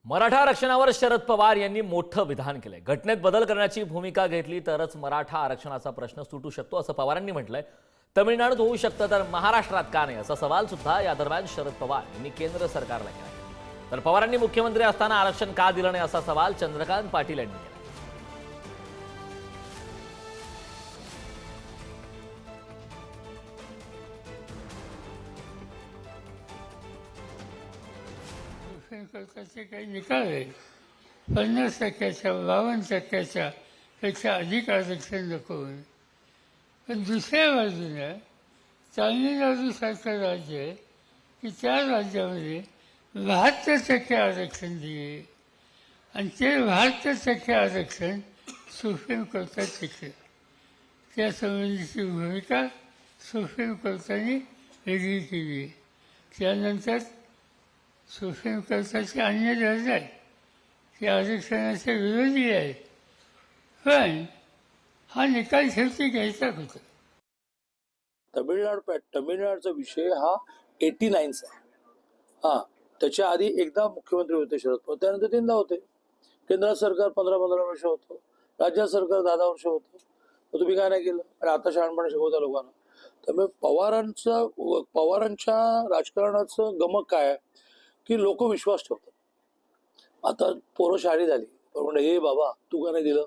मराठा आरक्षणावर शरद पवार यांनी मोठं विधान केलंय। घटनेत बदल करण्याची भूमिका घेतली तरच मराठा आरक्षणाचा प्रश्न सुटू शकतो असं पवारांनी म्हटलंय। तमिळनाडूत होऊ शकतं तर महाराष्ट्रात का नाही असा सवाल सुद्धा या दरम्यान शरद पवार यांनी केंद्र सरकारला केला। तर पवारांनी मुख्यमंत्री असताना आरक्षण का दिलं नाही असा सवाल चंद्रकांत पाटील यांनी केला। कोलकाताचे काही निकाल आहे 50%च्या 52%च्या पेक्षा अधिक आरक्षण नको होईल। पण दुसऱ्या बाजूला तामिळनाडूसारखं राज्य आहे की त्या राज्यामध्ये 72% आरक्षण दिले आणि ते 72% आरक्षण सुप्रीम कोर्टात टिकलं। त्या संबंधीची भूमिका सुप्रीम कोर्टाने वेगळी केली। त्यानंतर सुप्रीम कोर्टाचे अन्य दर्जा आहे की आरक्षणाचे विरोधी आहेत, पण हा निकाल शेवटी घ्यायचा होता। तमिळनाडूचा विषय हा 89चा आहे। हा त्याच्या आधी एकदा मुख्यमंत्री होते शरद पवार, त्यानंतर तीनदा होते। केंद्र सरकार 15-15 वर्ष होतं, राज्य सरकार 10 वर्ष होतं। तर तुम्ही काय नाही केलं आणि आता शहाणपणे शिकवता लोकांना। त्यामुळे पवारांच्या राजकारणाचं गमक काय आहे की लोक विश्वास ठेवतात। आता पोरं शहाणी झाली, पण म्हणलं हे बाबा तू का नाही दिलं।